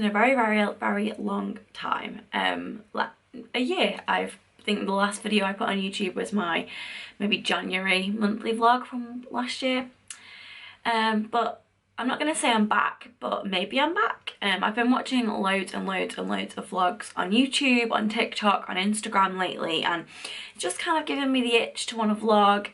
a very long time. Like a year. I think the last video I put on YouTube was my maybe January monthly vlog from last year. But I'm not going to say I'm back, but maybe I'm back. I've been watching loads and loads and loads of vlogs on YouTube, on TikTok, on Instagram lately, and it's just kind of giving me the itch to want to vlog,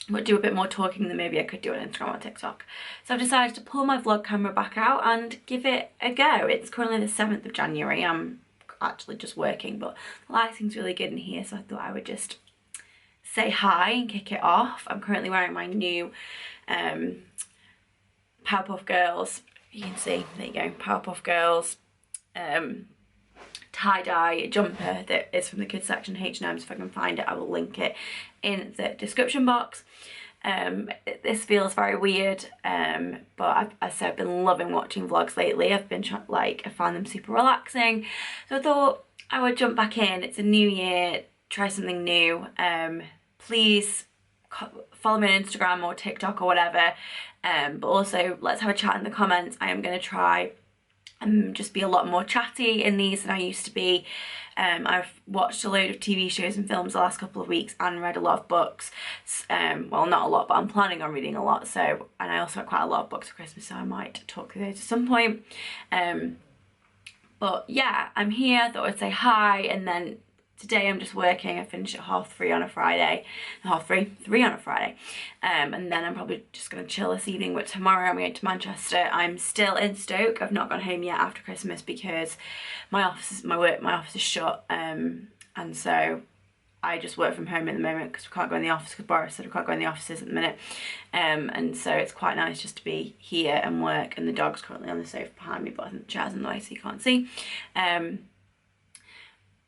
but do a bit more talking than maybe I could do on Instagram or TikTok. So I've decided to pull my vlog camera back out and give it a go. It's currently the 7th of January. I'm actually just working, but the lighting's really good in here, so I thought I would just say hi and kick it off. I'm currently wearing my new Powerpuff Girls, you can see, there you go, Powerpuff Girls tie-dye jumper that is from the kids section H&M, so if I can find it I will link it in the description box. This feels very weird, but I've been loving watching vlogs lately. I've been I find them super relaxing, so I thought I would jump back in. It's a new year, try something new. Please follow me on Instagram or TikTok or whatever, but also let's have a chat in the comments. I am going to try and just be a lot more chatty in these than I used to be. I've watched a load of TV shows and films the last couple of weeks and read a lot of books. Well, not a lot, but I'm planning on reading a lot. So, and I also have quite a lot of books for Christmas, so I might talk through those at some point. But yeah, I'm here. I thought I'd say hi, and then today I'm just working. I finish at 3:30 on a Friday, 3 on a Friday, and then I'm probably just going to chill this evening. But tomorrow I'm going to Manchester. I'm still in Stoke. I've not gone home yet after Christmas because my office is shut, and so I just work from home at the moment because we can't go in the office, because Boris said we can't go in the offices at the minute, and so it's quite nice just to be here and work. And the dog's currently on the sofa behind me, but I think the chair's in the way so you can't see.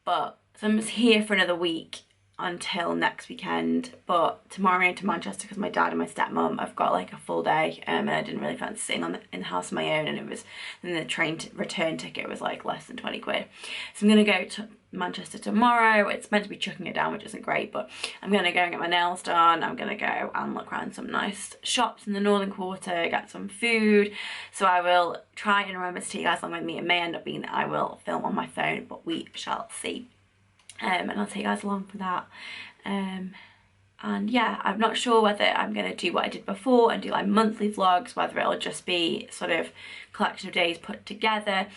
But so I'm just here for another week until next weekend, but tomorrow I'm going to Manchester because my dad and my stepmom have got like a full day, and I didn't really fancy sitting in the house on my own, and the train return ticket was like less than 20 quid. So I'm going to go to Manchester tomorrow. It's meant to be chucking it down, which isn't great, but I'm going to go and get my nails done. I'm going to go and look around some nice shops in the Northern Quarter, get some food. So I will try and remember to take you guys along with me. It may end up being that I will film on my phone, but we shall see. And I'll take you guys along for that. And yeah, I'm not sure whether I'm going to do what I did before and do like monthly vlogs, whether it'll just be sort of collection of days put together.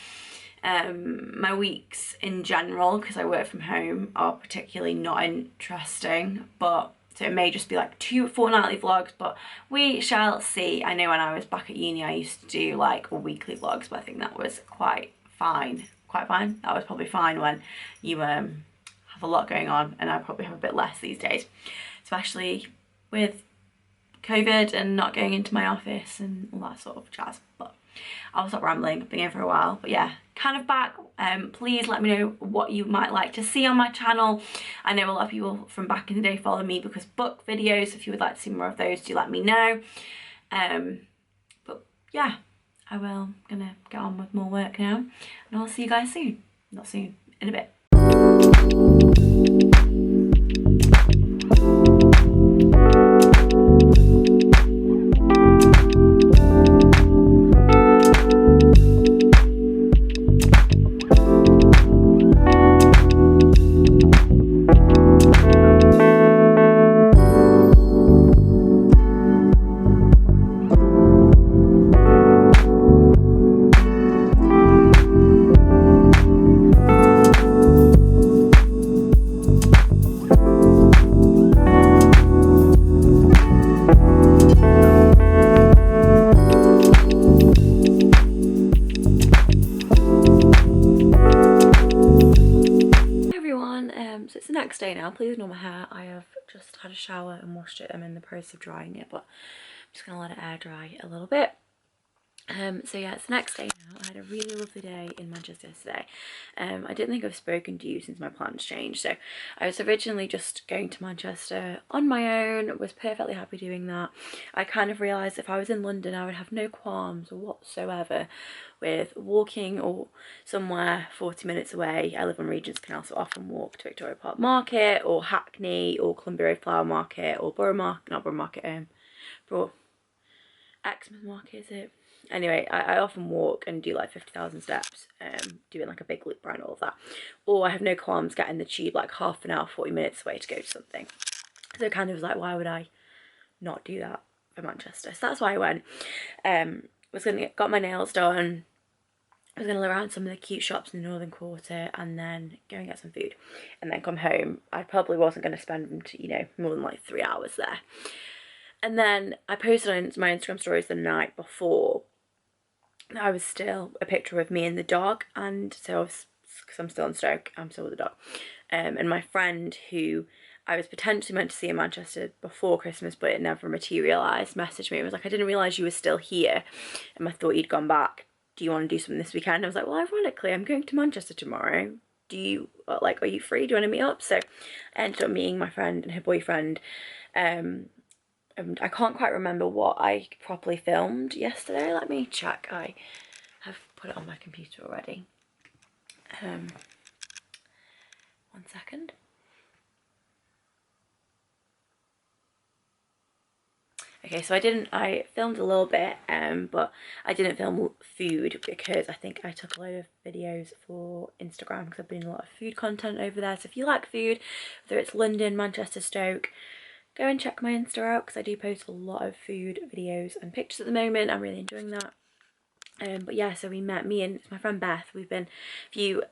My weeks in general, because I work from home, are particularly not interesting, but so it may just be like 2 fortnightly vlogs, but we shall see. I know when I was back at uni I used to do like a weekly vlogs, but I think that was quite fine. That was probably fine when you have a lot going on, and I probably have a bit less these days, especially with COVID and not going into my office and all that sort of jazz. But I'll stop rambling. I've been here for a while, but yeah, kind of back. Please let me know what you might like to see on my channel. I know a lot of people from back in the day follow me because book videos. If you would like to see more of those, do let me know. But yeah, I'm gonna get on with more work now, and I'll see you guys soon. Not soon, in a bit. So it's the next day now. Please ignore my hair. I have just had a shower and washed it. I'm in the process of drying it, but I'm just gonna let it air dry a little bit. So yeah, it's the next day now. I had a really lovely day in Manchester yesterday. I didn't think I've spoken to you since my plans changed. So I was originally just going to Manchester on my own, was perfectly happy doing that. I kind of realised if I was in London I would have no qualms whatsoever with walking or somewhere 40 minutes away. I live on Regent's Canal, so often walk to Victoria Park Market or Hackney or Columbia Road Flower Exmouth Market, is it? Anyway, I often walk and do like 50,000 steps, doing like a big loop around all of that. Or I have no qualms getting the tube like half an hour, 40 minutes away to go to something. So it kind of was like, why would I not do that for Manchester? So that's why I went. Got my nails done. I was going to look around some of the cute shops in the Northern Quarter and then go and get some food and then come home. I probably wasn't going to spend, you know, more than like 3 hours there. And then I posted on my Instagram stories the night before. I was still a picture of me and the dog, and so I was, because I'm still in Stoke, I'm still with the dog. And my friend, who I was potentially meant to see in Manchester before Christmas, but it never materialised, messaged me and was like, I didn't realise you were still here, and I thought you'd gone back. Do you want to do something this weekend? I was like, well, ironically, I'm going to Manchester tomorrow. Do you, like, are you free? Do you want to meet up? So I ended up meeting my friend and her boyfriend. And I can't quite remember what I properly filmed yesterday. Let me check. I have put it on my computer already. 1 second. Okay, so I filmed a little bit, but I didn't film food because I think I took a load of videos for Instagram because I've been doing a lot of food content over there. So if you like food, whether it's London, Manchester, Stoke, go and check my Insta out because I do post a lot of food videos and pictures at the moment. I'm really enjoying that. But yeah, so we met, me and my friend Beth. We've been, if you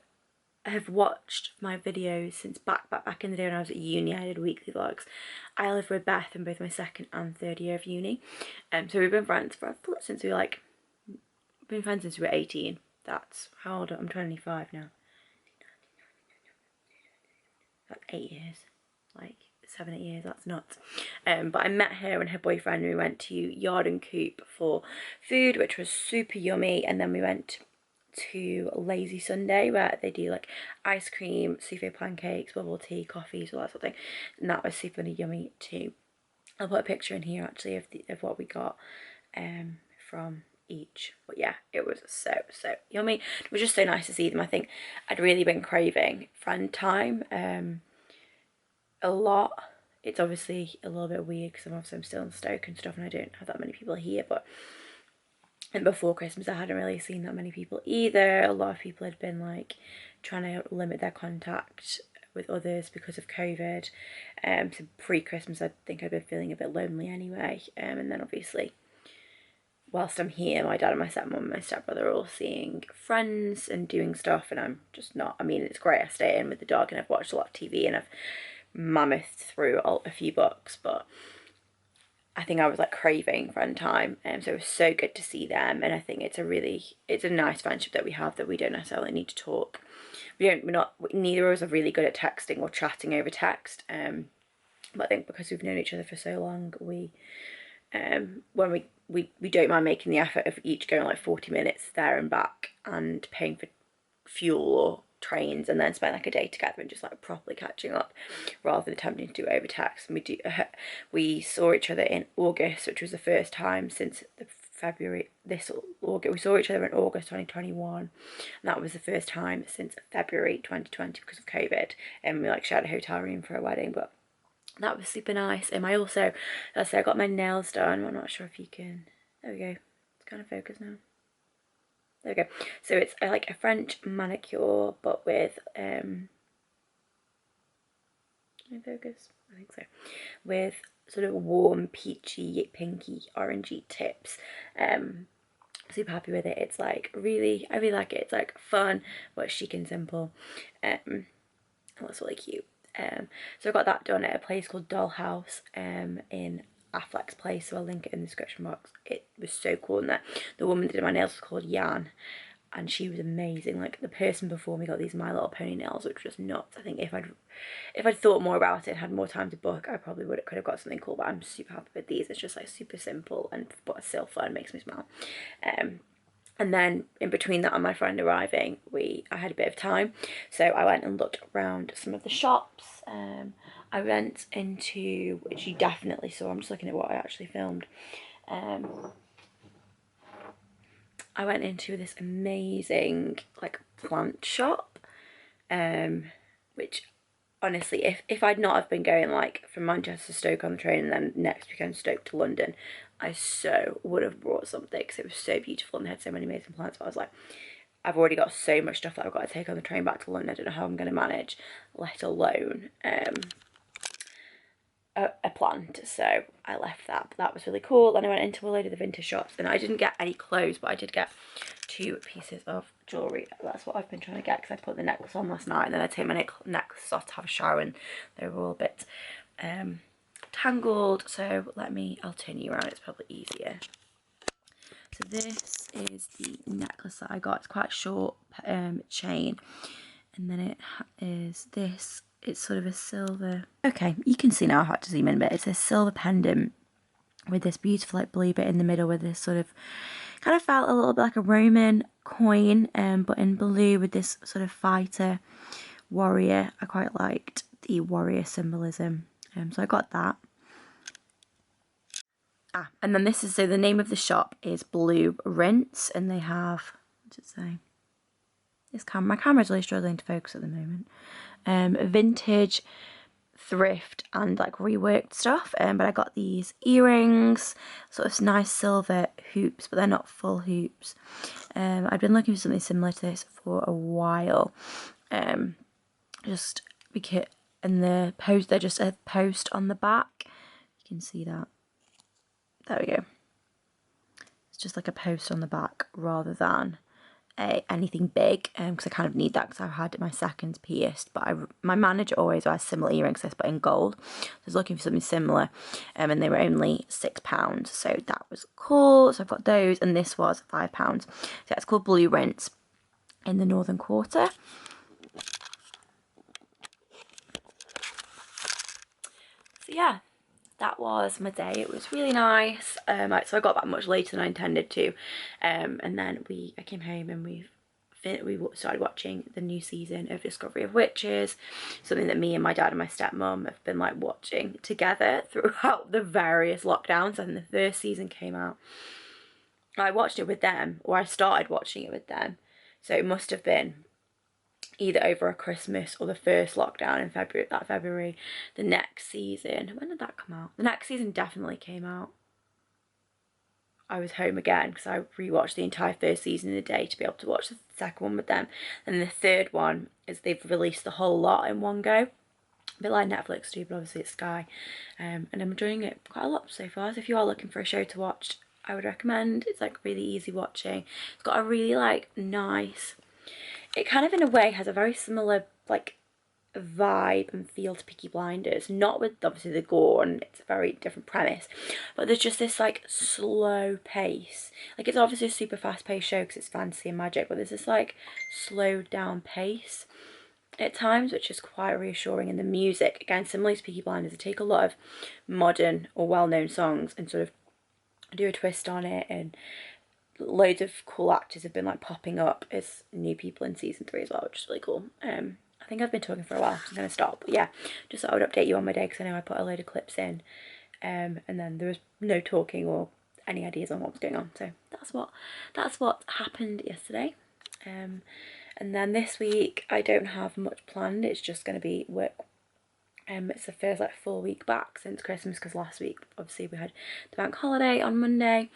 have watched my videos since back in the day when I was at uni, I did weekly vlogs. I lived with Beth in both my second and third year of uni. So we've been friends since we were 18. That's how old I'm 25 now. That's 8 years. Like 7, 8 years, that's nuts. But I met her and her boyfriend. We went to Yard and Coop for food, which was super yummy, and then we went to Lazy Sunday where they do like ice cream, souffle pancakes, bubble tea, coffees, all that sort of thing, and that was super yummy too. I'll put a picture in here actually of what we got from each, but yeah, it was so yummy. It was just so nice to see them. I think I'd really been craving friend time a lot. It's obviously a little bit weird because I'm still in Stoke and stuff and I don't have that many people here, but and before Christmas I hadn't really seen that many people either. A lot of people had been like trying to limit their contact with others because of COVID. So pre-Christmas I think I'd been feeling a bit lonely anyway, and then obviously whilst I'm here, my dad and my stepmom and my stepbrother are all seeing friends and doing stuff, and I'm just not. I mean, it's great, I stay in with the dog and I've watched a lot of TV and I've mammouthed through a few books, but I think I was like craving friend time, and so it was so good to see them. And I think it's a nice friendship that we have, that we don't necessarily need to talk. Neither of us are really good at texting or chatting over text. But I think because we've known each other for so long, we when we don't mind making the effort of each going like 40 minutes there and back and paying for fuel or trains, and then spend like a day together and just like properly catching up rather than attempting to do it over text. And we saw each other in August, which was the first time since this August. We saw each other in August 2021, and that was the first time since February 2020 because of COVID, and we like shared a hotel room for a wedding, but that was super nice. And I also, I got my nails done. I'm not sure if you can, there we go, it's kind of focused now. There we go. So it's like a French manicure, but with can I focus? I think so. With sort of warm, peachy, pinky, orangey tips. Super happy with it. It's like I really like it. It's like fun, but chic and simple. That's really cute. So I got that done at a place called Dollhouse in Affleck's Place, so I'll link it in the description box. It was so cool, and the woman that did my nails was called Jan, and she was amazing. Like the person before me got these My Little Pony nails, which was nuts. I think if I'd thought more about it and had more time to book, I probably could have got something cool, but I'm super happy with these. It's just like super simple but still fun, makes me smile. And then in between that and my friend arriving, I had a bit of time, so I went and looked around some of the shops. I went into, which you definitely saw, I'm just looking at what I actually filmed. I went into this amazing like plant shop, which honestly, if I'd not have been going like from Manchester to Stoke on the train and then next weekend Stoke to London, I so would have brought something because it was so beautiful and they had so many amazing plants. But I was like, I've already got so much stuff that I've got to take on the train back to London. I don't know how I'm going to manage, let alone a plant. So I left that, but that was really cool. Then I went into a load of the vintage shops and I didn't get any clothes, but I did get 2 pieces of jewellery. That's what I've been trying to get because I put the necklace on last night and then I take my necklace off to have a shower and they were all a bit tangled. So I'll turn you around, it's probably easier. So this is the necklace that I got. It's quite a short chain, and then it is this. It's sort of a silver. Okay, you can see now. I had to zoom in a bit. It's a silver pendant with this beautiful like blue bit in the middle with this sort of kind of felt a little bit like a Roman coin, but in blue with this sort of fighter warrior. I quite liked the warrior symbolism, so I got that. And then this is, so the name of the shop is Blue Rinse, and they have, what does it say? My camera's really struggling to focus at the moment. Vintage, thrift, and like reworked stuff. But I got these earrings, sort of nice silver hoops, but they're not full hoops. I've been looking for something similar to this for a while. Just because, and the post, they're just a post on the back. You can see that. There we go. It's just like a post on the back rather than anything big, because I kind of need that because I had my seconds pierced. But my manager always wears similar earrings to this, but in gold. So I was looking for something similar, and they were only £6, so that was cool. So I've got those, and this was £5. So it's called Blue Rinse in the Northern Quarter. So yeah, that was my day. It was really nice. So I got back much later than I intended to, and then I came home and we started watching the new season of Discovery of Witches, something that me and my dad and my stepmom have been like watching together throughout the various lockdowns. And the first season came out, I watched it with them, or I started watching it with them, so it must have been either over a Christmas or the first lockdown in February. The next season, when did that come out? The next season definitely came out. I was home again because I rewatched the entire first season in a day to be able to watch the second one with them. And the third one is they've released the whole lot in one go. A bit like Netflix do, but obviously it's Sky. And I'm enjoying it quite a lot so far. So if you are looking for a show to watch, I would recommend. It's like really easy watching. It's got a really like nice, it kind of in a way has a very similar like vibe and feel to Peaky Blinders, not with obviously the gore, and it's a very different premise, but there's just this like slow pace. Like it's obviously a super fast paced show because it's fantasy and magic, but there's this like slowed down pace at times, which is quite reassuring. And the music, again, similarly to Peaky Blinders, they take a lot of modern or well-known songs and sort of do a twist on it, and loads of cool actors have been like popping up as new people in season 3 as well, which is really cool. I think I've been talking for a while, so I'm going to stop. But yeah, just thought I would update you on my day because I know I put a load of clips in, and then there was no talking or any ideas on what was going on. So that's what happened yesterday. And then this week I don't have much planned. It's just going to be work. It's the first like full week back since Christmas, because last week obviously we had the bank holiday on Monday,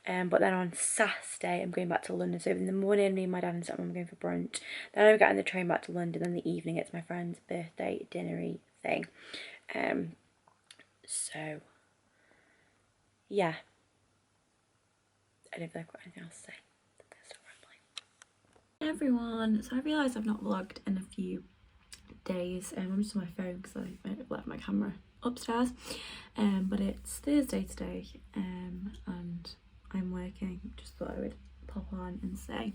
but then on Saturday I'm going back to London. So in the morning me and my dad and stepmom are going for brunch, then I'm getting the train back to London, then in the evening it's my friend's birthday dinnery thing. So yeah, I don't feel like I've got anything else to say. I'm gonna stop rambling. Everyone, so I realised I've not vlogged in a few days. I'm just on my phone because I left my camera upstairs, but it's Thursday today, and I'm working. Just thought I would pop on and say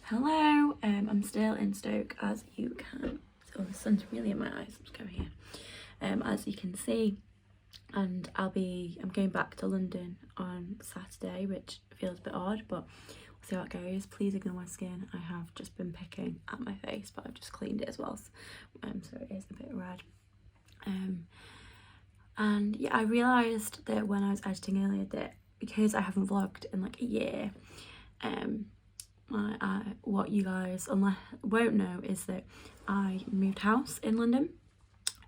hello. I'm still in Stoke, as you can. Oh, the sun's really in my eyes. Let's go here. As you can see, and I'm going back to London on Saturday, which feels a bit odd, but see how it goes. Please ignore my skin. I have just been picking at my face, but I've just cleaned it as well, so it is a bit red. And yeah, I realised that when I was editing earlier that because I haven't vlogged in like a year, what you guys won't know is that I moved house in London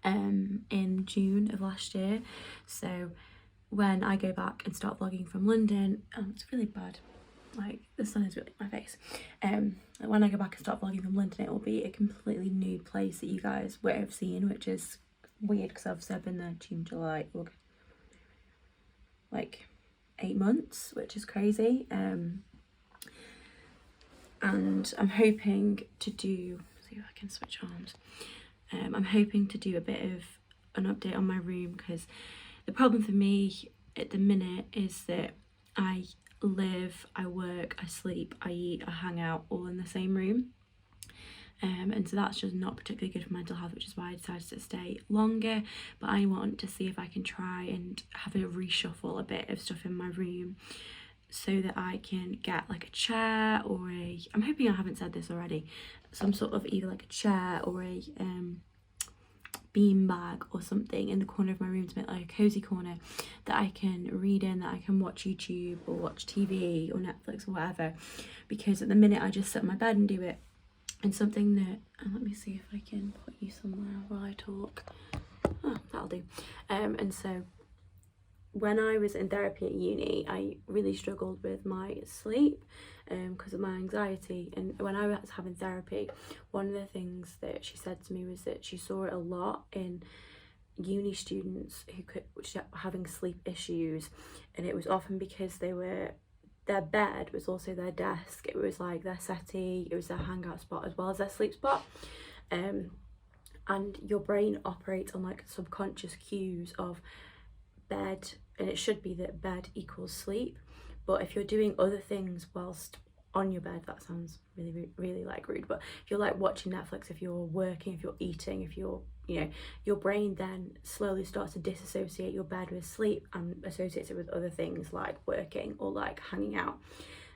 in June of last year. So when I go back and start vlogging from London, it's really bad, like the sun is really in my face. When I go back and start vlogging from London, it will be a completely new place that you guys won't have seen, which is weird because obviously I've been there June, July, August, like 8 months, which is crazy. And I'm hoping to do, see if I can switch arms. I'm hoping to do a bit of an update on my room, because the problem for me at the minute is that I live, I work, I sleep, I eat, I hang out all in the same room. And so that's just not particularly good for mental health, which is why I decided to stay longer. But I want to see if I can try and have a reshuffle a bit of stuff in my room, so that I can get like a chair or a, I'm hoping I haven't said this already, some sort of either like a chair or a bean bag or something in the corner of my room to make like a cozy corner that I can read in, that I can watch YouTube or watch TV or Netflix or whatever. Because at the minute I just sit on my bed and do it. And something that, let me see if I can put you somewhere while I talk. Oh, that'll do. And so when I was in therapy at uni, I really struggled with my sleep because of my anxiety. And when I was having therapy, one of the things that she said to me was that she saw it a lot in uni students who were having sleep issues, and it was often because their bed was also their desk. It was like their settee, it was their hangout spot as well as their sleep spot. And your brain operates on like subconscious cues of bed, and it should be that bed equals sleep. But if you're doing other things whilst on your bed, that sounds really, really like rude, but if you're like watching Netflix, if you're working, if you're eating, if you're, you know, your brain then slowly starts to disassociate your bed with sleep and associates it with other things like working or like hanging out.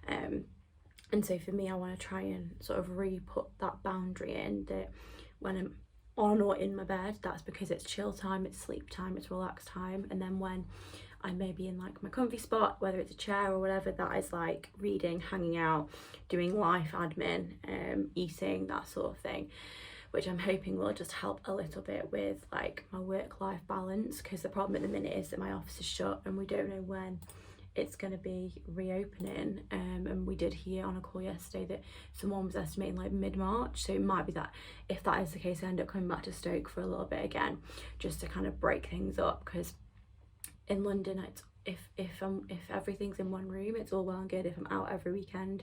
And so for me, I want to try and sort of re-put that boundary in, that when I'm on or in my bed, that's because it's chill time, it's sleep time, it's relaxed time. And then when I may be in like my comfy spot, whether it's a chair or whatever, that is like reading, hanging out, doing life admin, eating, that sort of thing, which I'm hoping will just help a little bit with like my work-life balance. Because the problem at the minute is that my office is shut and we don't know when it's going to be reopening. And we did hear on a call yesterday that someone was estimating like mid-March, so it might be that if that is the case, I end up coming back to Stoke for a little bit again, just to kind of break things up. Because in London, it's if everything's in one room, it's all well and good if I'm out every weekend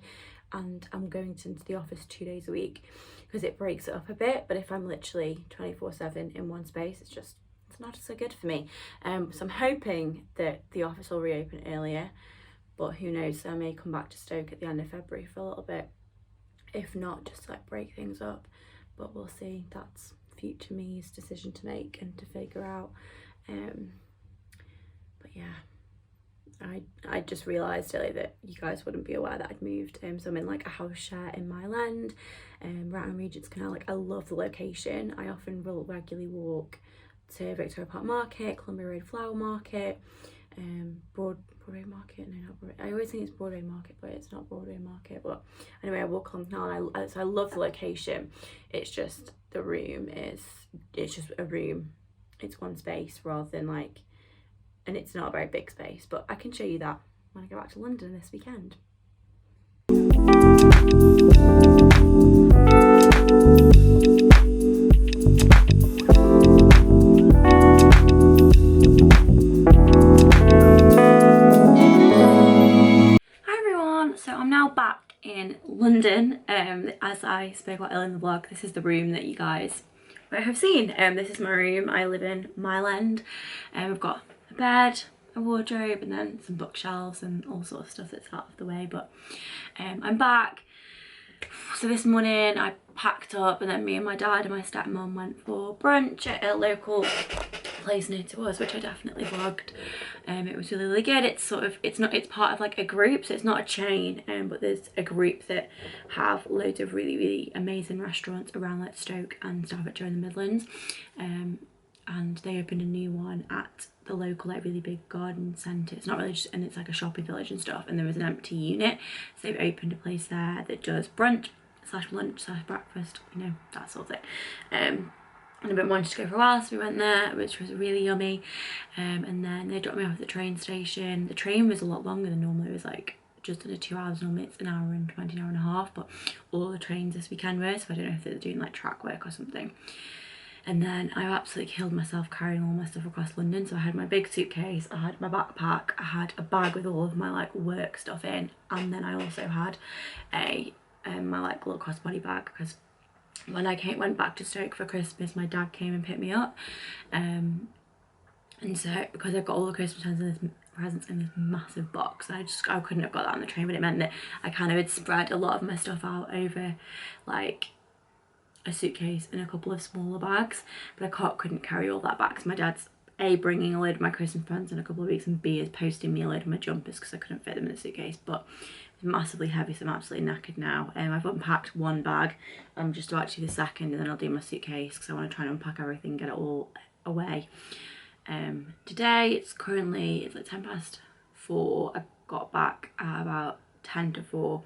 and I'm going into the office 2 days a week, because it breaks it up a bit. But if I'm literally 24/7 in one space, it's not so good for me. So I'm hoping that the office will reopen earlier, but who knows, so I may come back to Stoke at the end of February for a little bit, if not just to like break things up. But we'll see, that's future me's decision to make and to figure out. But yeah, I just realised earlier that you guys wouldn't be aware that I'd moved. So I'm in like a house share in Mile End, right on Regent's Canal. Like, I love the location. I often will regularly walk to Victoria Park Market, Columbia Road Flower Market, Broadway Market. No, not Broadway. I always think it's Broadway Market, but it's not Broadway Market. But anyway, I walk along the canal, and so I love the location. It's just the room it's just a room. It's one space rather than like, and it's not a very big space. But I can show you that when I go back to London this weekend. So I'm now back in London. As I spoke about earlier in the vlog, this is the room that you guys might have seen. This is my room. I live in Mile End. I've got a bed, a wardrobe, and then some bookshelves and all sorts of stuff that's out of the way. But I'm back. So this morning I packed up, and then me and my dad and my stepmom went for brunch at a local place near to us, which I definitely vlogged. It was really, really good. It's part of like a group, so it's not a chain, but there's a group that have loads of really, really amazing restaurants around like Stoke and Staffordshire in the Midlands. And they opened a new one at the local like really big garden centre. It's not really just, and it's like a shopping village and stuff, and there was an empty unit, so they've opened a place there that does brunch / lunch / breakfast, you know, that sort of thing. and I've been wanting to go for a while, so we went there, which was really yummy. And then they dropped me off at the train station. The train was a lot longer than normal. It was like just under 2 hours. Normally it's an hour and 20, an hour and a half, but all the trains this weekend were, so I don't know if they're doing like track work or something. And then I absolutely killed myself carrying all my stuff across London. So I had my big suitcase, I had my backpack, I had a bag with all of my like work stuff in, and then I also had a my like little crossbody bag, because when I went back to Stoke for Christmas, my dad came and picked me up, and so because I've got all the Christmas presents in this massive box, I couldn't have got that on the train, but it meant that I kind of had spread a lot of my stuff out over like a suitcase and a couple of smaller bags, but I couldn't carry all that back because my dad's A, bringing a load of my Christmas presents in a couple of weeks, and B, is posting me a load of my jumpers because I couldn't fit them in the suitcase. But it's massively heavy, so I'm absolutely knackered now. I've unpacked one bag, I'm just about to do the second, and then I'll do my suitcase because I want to try and unpack everything, get it all away. Today it's like 4:10. I got back at about 10 to 4.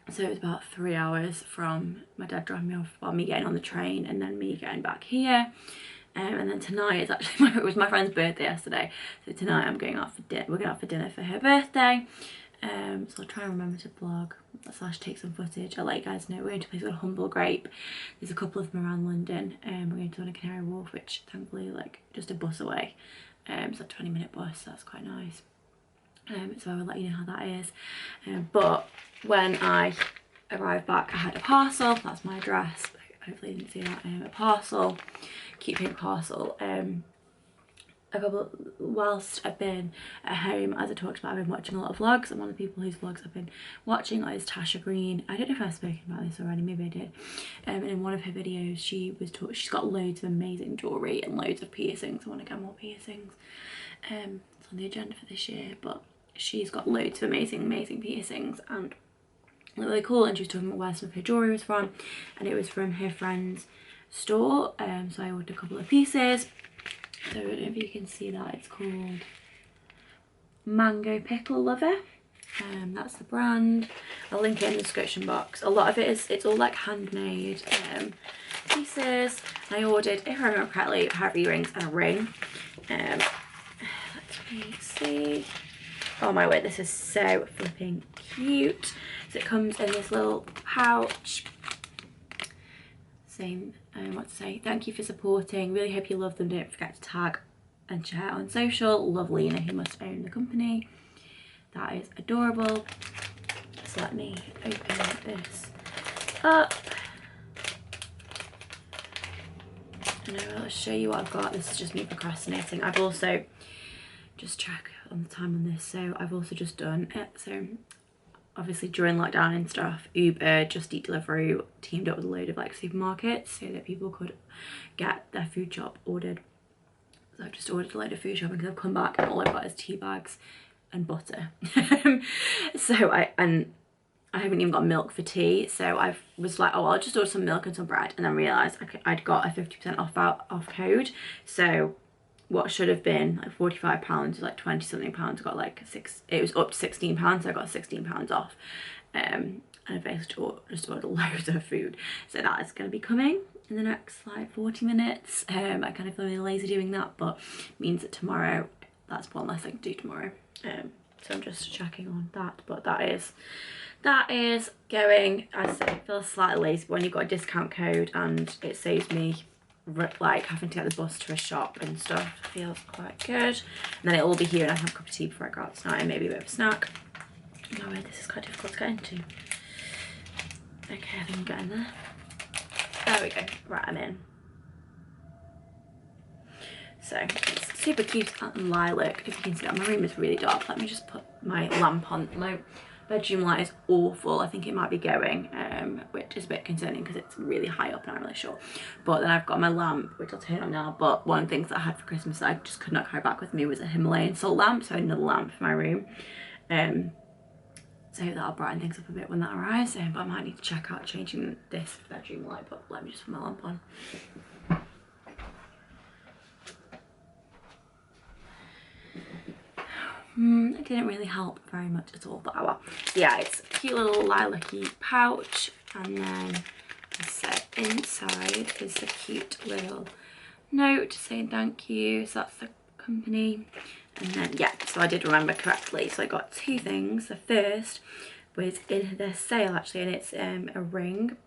So it was about 3 hours from my dad dropping me off, me getting on the train, and then me getting back here. And then tonight is actually it was my friend's birthday yesterday, so tonight I'm going out for dinner. We're going out for dinner for her birthday. So I'll try and remember to vlog / take some footage. I'll let you guys know. We're going to a place called Humble Grape. There's a couple of them around London. We're going to one at Canary Wharf, which thankfully like just a bus away. It's a 20-minute bus, so that's quite nice. So I will let you know how that is. But when I arrived back, I had a parcel. That's my address. Hopefully you didn't see that. A parcel, cute pink parcel. Whilst I've been at home, as I talked about, I've been watching a lot of vlogs, and one of the people whose vlogs I've been watching is Tasha Green. I don't know if I've spoken about this already, maybe I did. And in one of her videos she's got loads of amazing jewellery and loads of piercings. I want to get more piercings. It's on the agenda for this year, but she's got loads of amazing piercings, and they're really cool. And she was talking about where some of her jewellery was from, and it was from her friend's store. So I ordered a couple of pieces. So I don't know if you can see that. It's called Mango Pickle Lover. That's the brand. I'll link it in the description box. A lot of it's all like handmade pieces. I ordered, if I remember correctly, a pair of earrings and a ring. Let me see. Oh my word, this is so flipping cute. So it comes in this little pouch. Same, what to say, thank you for supporting, really hope you love them, don't forget to tag and share on social, love Lena who must own the company. That is adorable. So let me open this up and I will show you what I've got. This is just me procrastinating. I've also, just check on the time on this, so I've also just done it. So obviously during lockdown and stuff, Uber, Just Eat Deliveroo teamed up with a load of like supermarkets so that people could get their food shop ordered. So I've just ordered a load of food shopping because I've come back and all I've got is tea bags and butter. So I haven't even got milk for tea, so I was like, oh, I'll just order some milk and some bread, and then realised I'd got a 50% off code. So what should have been like £45 was like 20 something pounds. I got like it was up to £16, so I got £16 off. And I basically just ordered loads of food, so that is going to be coming in the next like 40 minutes. I kind of feel really lazy doing that, but it means that tomorrow, that's one less thing to do tomorrow. So I'm just checking on that, but that is going. I say, feel slightly lazy, but when you've got a discount code and it saves me like having to get the bus to a shop and stuff, feels quite good. And then it'll all be here and I have a cup of tea before I go out tonight and maybe a bit of a snack. Oh wait, this is quite difficult to get into. Okay, I think I'm getting there. There we go. Right, I'm in. So it's super cute and lilac. If you can see that, my room is really dark. Let me just put my lamp on. My bedroom light is awful. I think it might be going, which is a bit concerning because it's really high up and I'm not really sure. But then I've got my lamp, which I'll turn on now. But one of the things that I had for Christmas that I just could not carry back with me was a Himalayan salt lamp. So another lamp for my room. So that'll brighten things up a bit when that arrives. But I might need to check out changing this bedroom light. But let me just put my lamp on. It didn't really help very much at all, but oh well. Yeah, it's a cute little lilac-y pouch, and then as I said, inside is the cute little note saying thank you. So that's the company. And then, yeah, so I did remember correctly. So I got 2 things. The first was in the sale actually, and it's a ring.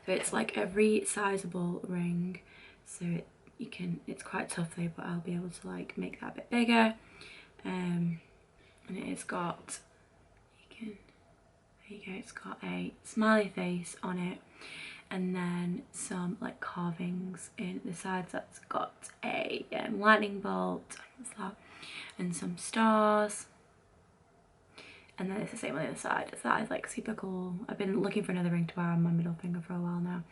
So it's like a resizable ring. So it's quite tough though, but I'll be able to like make that a bit bigger. And it's got, there you go, it's got a smiley face on it, and then some like carvings in the sides. That's got a lightning bolt, what's that, and some stars, and then it's the same on the other side. So that is like super cool. I've been looking for another ring to wear on my middle finger for a while now,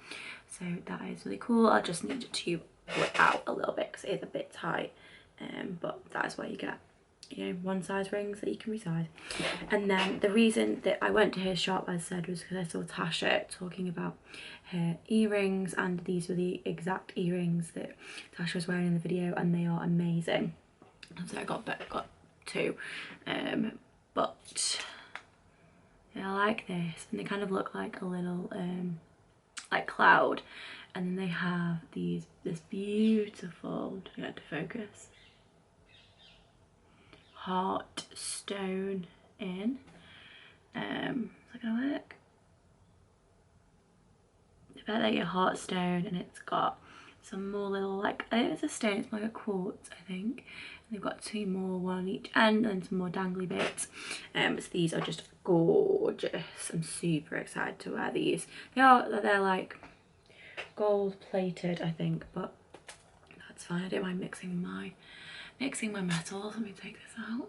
so that is really cool. I just need to pull it out a little bit because it is a bit tight, but that is why you get, you know, one size rings that you can resize. And then the reason that I went to her shop, as I said, was because I saw Tasha talking about her earrings, and these were the exact earrings that Tasha was wearing in the video, and they are amazing. So I got 2, but they're like this, and they kind of look like a little like cloud, and then they have this beautiful, do you get to focus, heart stone in. Is that gonna work? I bet they get heart stone, and it's got some more little, like, I think it's a stone, it's like a quartz, I think. And they've got 2 more, one on each end, and some more dangly bits. So these are just gorgeous. I'm super excited to wear these. They're like gold plated, I think, but that's fine. I don't mind mixing my metals. Let me take this out.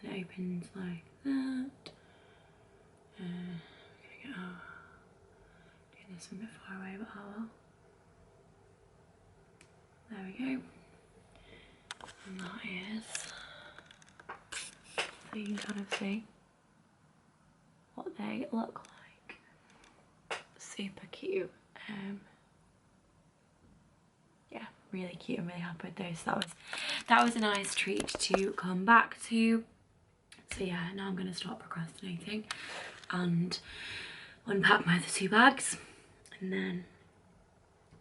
It opens like that. Doing this a bit far away, but oh well. There we go. And that is, so you can kind of see what they look like. Super cute. Yeah, really cute. I'm really happy with those. So that was a nice treat to come back to. So yeah, now I'm going to start procrastinating and unpack my other 2 bags, and then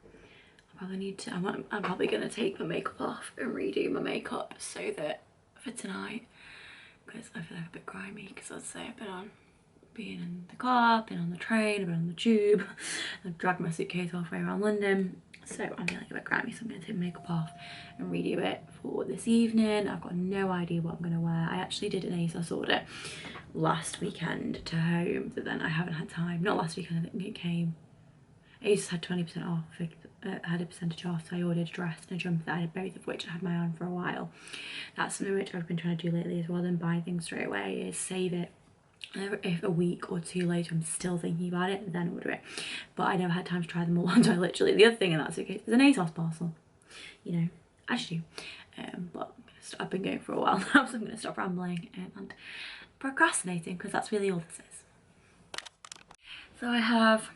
I probably need to, I'm probably going to take my makeup off and redo my makeup so that for tonight, because I feel like a bit grimy, because I'd say I've been on, being in the car, been on the train, I've been on the tube, I've dragged my suitcase halfway around London, so I'm feeling a bit grimy, so I'm going to take my makeup off and redo it for this evening. I've got no idea what I'm going to wear. I actually did an ASOS order last weekend to home, but then I haven't had time. Not last weekend, I think it came, ASOS had 20% off, had a percentage off, so I ordered a dress and a jumper that I had both of which I had my own for a while. That's something which I've been trying to do lately as well than buying things straight away, is save it. If a week or 2 later I'm still thinking about it, then order it. But I never had time to try them all on, so I literally, the other thing in that suitcase is an ASOS parcel. You know, as you do. But I've been going for a while now, so I'm going to stop rambling and procrastinating, because that's really all this is. So I have,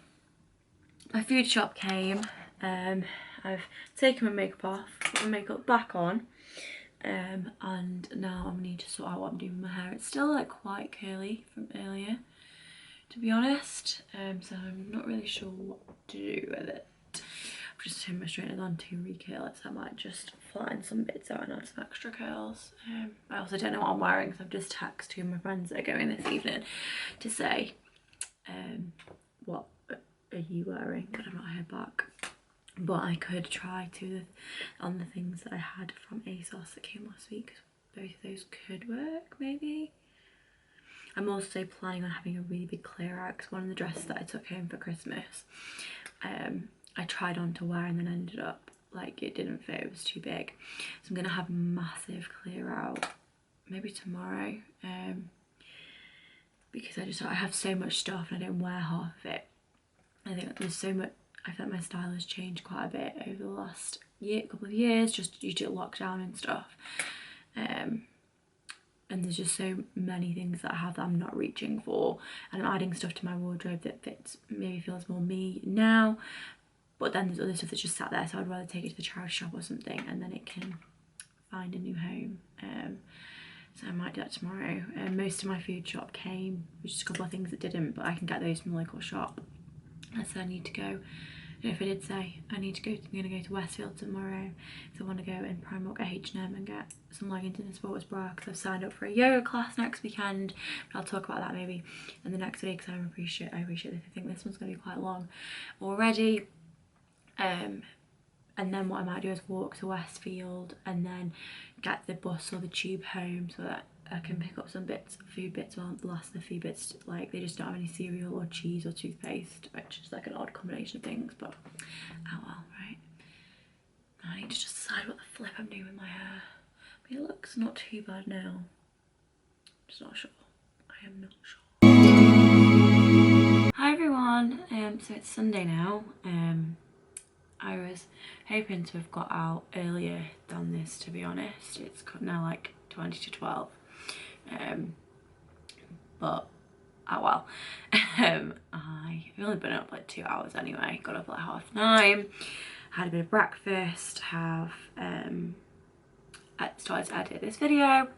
my food shop came, I've taken my makeup off, put my makeup back on, and now I need to sort out what I'm doing with my hair. It's still like quite curly from earlier, to be honest, so I'm not really sure what to do with it. I've just turned my straighteners on to recurl it, so I might just flatten some bits out and add some extra curls. I also don't know what I'm wearing, so I've just texted 2 of my friends that are going this evening to say, what are you wearing? But I've not heard back. But I could try on the things that I had from ASOS that came last week. Both of those could work, maybe. I'm also planning on having a really big clear out, because one of the dresses that I took home for Christmas, I tried on to wear and then ended up like it didn't fit, it was too big. So I'm gonna have a massive clear out maybe tomorrow, because I have so much stuff and I don't wear half of it. I think there's so much, I feel like my style has changed quite a bit over the last couple of years, just due to lockdown and stuff. And there's just so many things that I have that I'm not reaching for, and I'm adding stuff to my wardrobe that fits, maybe feels more me now, but then there's other stuff that's just sat there, so I'd rather take it to the charity shop or something and then it can find a new home. So I might do that tomorrow. Most of my food shop came with just a couple of things that didn't, but I can get those from the local shop. So I need to go, I don't know if I did say, I'm gonna go to Westfield tomorrow. So I want to go in Primark at H&M and get some leggings and a sports bra because I've signed up for a yoga class next weekend. But I'll talk about that maybe in the next video because I appreciate this. I think this one's gonna be quite long already. And then what I might do is walk to Westfield and then get the bus or the tube home so that I can pick up some food bits. Well, the last of the food bits, like they just don't have any cereal or cheese or toothpaste, which is like an odd combination of things, but oh well, right? I need to just decide what the flip I'm doing with my hair. But it looks not too bad now. Just not sure. I am not sure. Hi everyone, so it's Sunday now. I was hoping to have got out earlier than this, to be honest. It's now like 20 to 12. But oh well. I've only been up like 2 hours anyway. Got up at like 9:30, had a bit of breakfast, started to edit this video.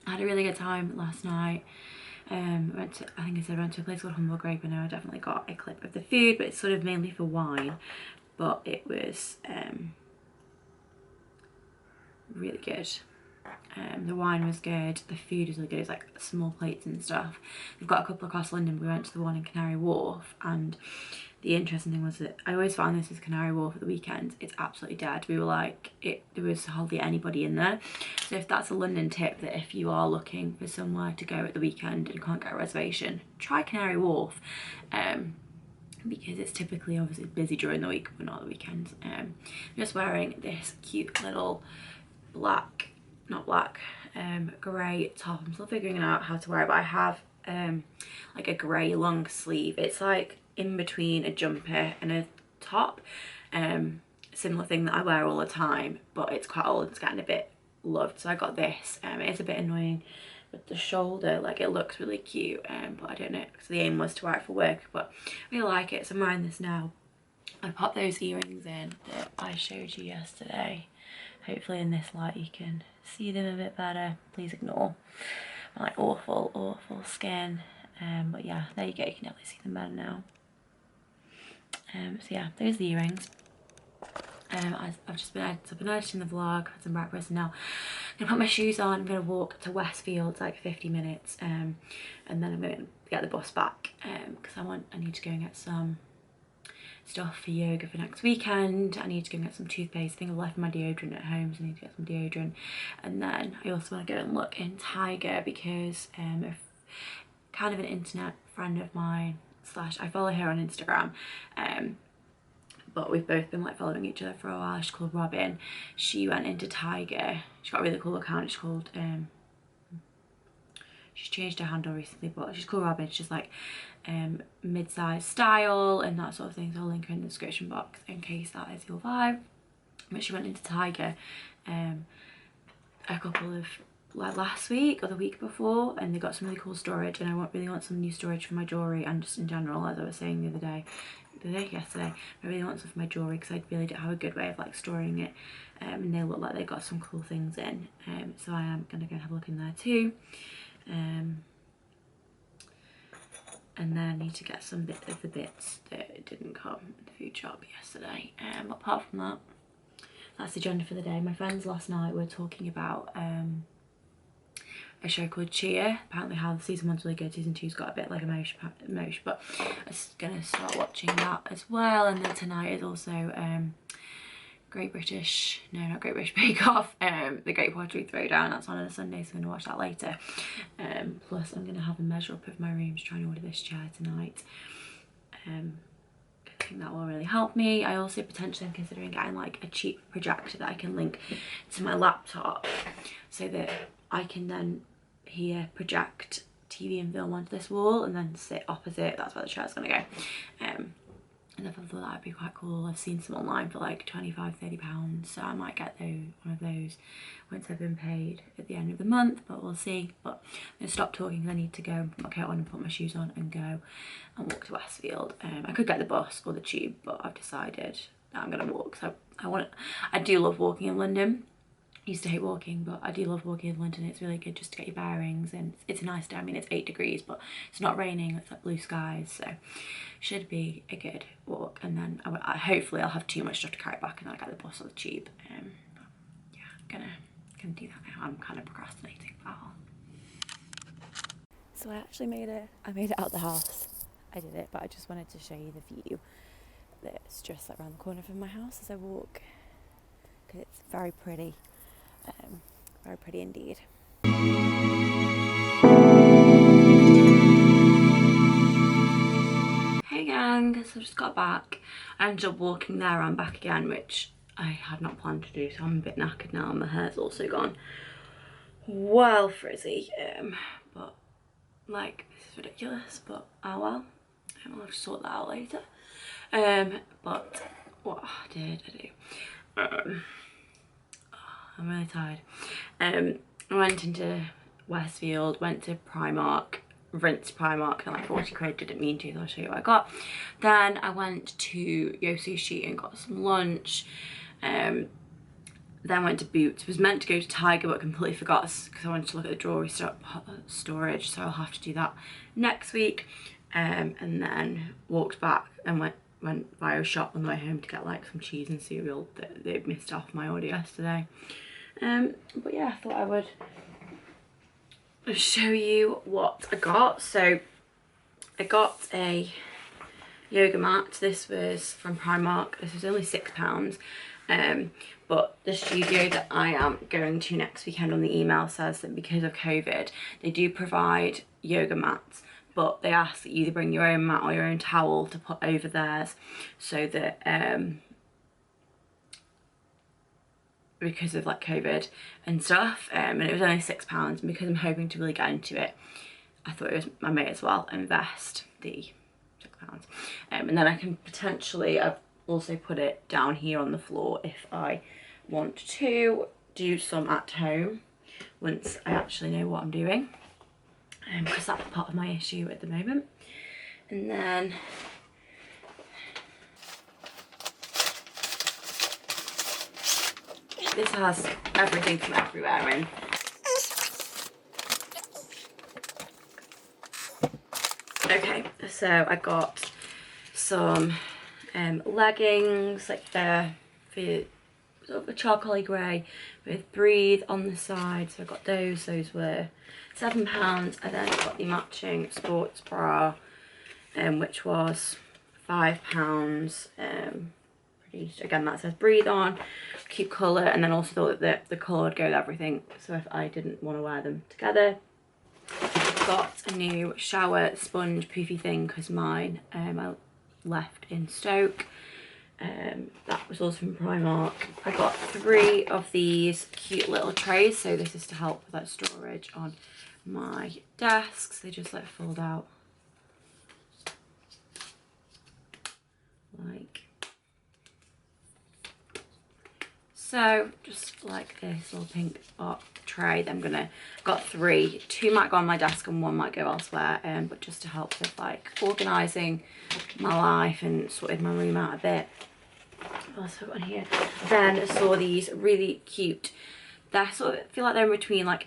I had a really good time last night. Went to a place called Humble Grape. I know I definitely got a clip of the food, but it's sort of mainly for wine. But it was really good. The wine was good, the food was really good. It's like small plates and stuff. We've got a couple across London. We went to the one in Canary Wharf, and the interesting thing was that I always found this is Canary Wharf at the weekend. It's absolutely dead. We were like, there was hardly anybody in there. So if that's a London tip, that if you are looking for somewhere to go at the weekend and can't get a reservation, try Canary Wharf. Because it's typically obviously busy during the week but not the weekends. I'm just wearing this cute little grey top. I'm still figuring out how to wear it, but I have like a grey long sleeve. It's like in between a jumper and a top. Similar thing that I wear all the time, but it's quite old. It's getting a bit loved, so I got this. It's a bit annoying with the shoulder, like it looks really cute, but I don't know, because the aim was to wear it for work, but I really like it, so I'm wearing this now. I popped those earrings in that I showed you yesterday. Hopefully in this light you can see them a bit better. Please ignore my like awful skin, but yeah, there you go, you can definitely see them better now. So yeah, those are the earrings. I've been editing the vlog, had some breakfast, and now I'm gonna put my shoes on. I'm gonna walk to Westfield. It's like 50 minutes, and then I'm gonna get the bus back because I need to go and get some stuff for yoga for next weekend. I need to go and get some toothpaste. I think I've left my deodorant at home, so I need to get some deodorant. And then I also want to go and look in Tiger because kind of an internet friend of mine / I follow her on Instagram. But we've both been like following each other for a while. She's called Robin. She went into Tiger. She's got a really cool account. It's called she's changed her handle recently, but she's called Robin. She's like mid-sized style and that sort of thing. So I'll link her in the description box in case that is your vibe. But she went into Tiger a couple of like last week or the week before, and they got some really cool storage, and I really want some new storage for my jewellery and just in general, as I was saying yesterday, I really want some for my jewellery because I really don't have a good way of like storing it, and they look like they got some cool things in, so I am gonna go and have a look in there too, and then I need to get some of the bits that didn't come in the food shop yesterday. Apart from that, that's the agenda for the day. My friends last night were talking about a show called Cheer. Apparently how season 1's really good, season 2's got a bit like emotion, but I'm gonna start watching that as well. And then tonight is also Great British Bake Off, the Great Pottery Throwdown. That's on a Sunday, so I'm gonna watch that later. Plus I'm gonna have a measure up of my room to try and order this chair tonight. I think that will really help me. I also potentially am considering getting like a cheap projector that I can link to my laptop so that I can then here project TV and film onto this wall and then sit opposite. That's where the chair's gonna go. And I thought that would be quite cool. I've seen some online for like £25–30, so I might get one of those once I've been paid at the end of the month, but we'll see. But I'm gonna stop talking because I need to go and put my coat on and put my shoes on and go and walk to Westfield. I could get the bus or the tube, but I've decided that I'm gonna walk. So I do love walking in London. used to hate walking, but I do love walking in London. It's really good just to get your bearings, and it's a nice day. I mean, it's 8 degrees, but it's not raining, it's like blue skies, so should be a good walk. And then hopefully I'll have too much stuff to carry back and I'll get the bus or the tube. But yeah, gonna do that now. I'm kind of procrastinating. So I actually made it out the house. I did it, but I just wanted to show you the view that's just like around the corner from my house as I walk, because it's very pretty. Very pretty indeed. Hey gang, so I just got back. I ended up walking there and back again, which I had not planned to do, so I'm a bit knackered now and my hair's also gone well frizzy. But like, this is ridiculous, but oh well. I'll have to sort that out later. But what did I do? I'm really tired. I went into Westfield, went to Primark, rinsed Primark for like 40 quid, didn't mean to, so I'll show you what I got. Then I went to Holl JC and got some lunch. Then went to Boots, was meant to go to Tiger but completely forgot because I wanted to look at the jewellery storage, so I'll have to do that next week. And then walked back and went via a shop on the way home to get like some cheese and cereal that they'd missed off my order yesterday. But yeah, I thought I would show you what I got. So I got a yoga mat. This was from Primark. This was only £6. But the studio that I am going to next weekend on the email says that because of COVID, they do provide yoga mats, but they ask that you either bring your own mat or your own towel to put over theirs, so that because of like COVID and stuff, and it was only £6, and because I'm hoping to really get into it, I thought I may as well invest the £6. And then I can potentially, I've also put it down here on the floor if I want to do some at home once I actually know what I'm doing, because that's part of my issue at the moment. And then this has everything from everywhere in. Okay, so I got some leggings, like they're for sort of a charcoaly grey with breathe on the side, so I got those. Those were £7. I then got the matching sports bra, which was £5. Again, that says breathe on, cute colour, and then also thought that the colour would go with everything, so if I didn't want to wear them together. Got a new shower sponge poofy thing because mine I left in Stoke. That was also from Primark. I got 3 of these cute little trays, so this is to help with that storage on my desks. They just like fold out like so, just like this little pink tray. Then got 3. 2 might go on my desk and 1 might go elsewhere, but just to help with like organising my life and sorting my room out a bit. What else have I got on here? Then I saw these really cute, they're sort of, feel like they're in between like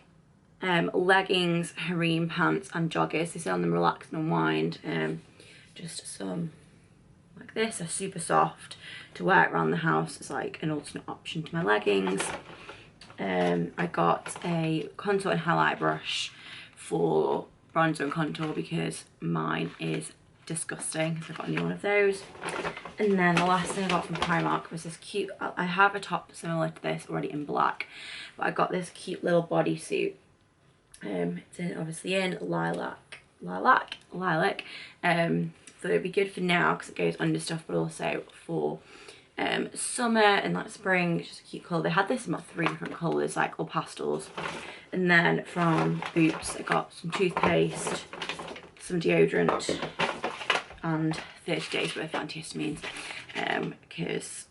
leggings, harem pants and joggers. They say on them relax and unwind. Just some like this, are super soft to wear around the house as like an alternate option to my leggings. I got a contour and highlight brush for bronzer and contour because mine is disgusting, so I got a new one of those. And then the last thing I got from Primark was this cute, I have a top similar to this already in black, but I got this cute little bodysuit. It's obviously in lilac. So it'd be good for now because it goes under stuff, but also for summer and like spring. It's just a cute colour. They had this in about 3 different colours, like all pastels. And then from Boots I got some toothpaste, some deodorant and 30 days worth of antihistamines, because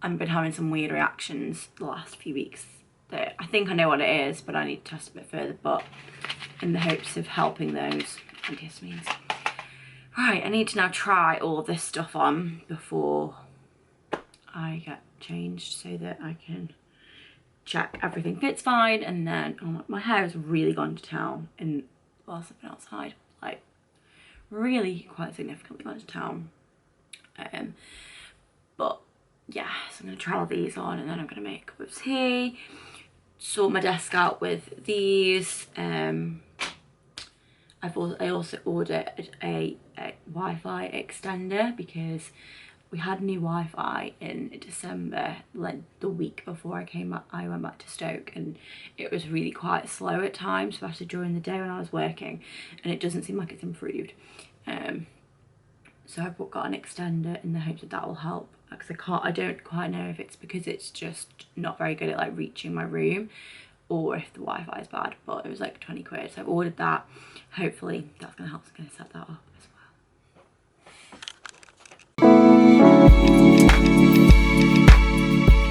I've been having some weird reactions the last few weeks that I think I know what it is, but I need to test a bit further, but in the hopes of helping those antihistamines. Right, I need to now try all of this stuff on before I get changed so that I can check everything fits fine, and then my hair has really gone to town whilst I've been outside, like really quite significantly gone to town. But yeah, so I'm going to try all these on, and then I'm going to make a cup of tea, sort my desk out with these. I also ordered a Wi-Fi extender because we had new Wi-Fi in December, like the week before I went back to Stoke, and it was really quite slow at times, especially during the day when I was working, and it doesn't seem like it's improved. So I've got an extender in the hope that will help, because I don't quite know if it's because it's just not very good at like reaching my room, or if the Wi-Fi is bad, but it was like 20 quid, so I've ordered that. Hopefully that's gonna help. I'm gonna set that up.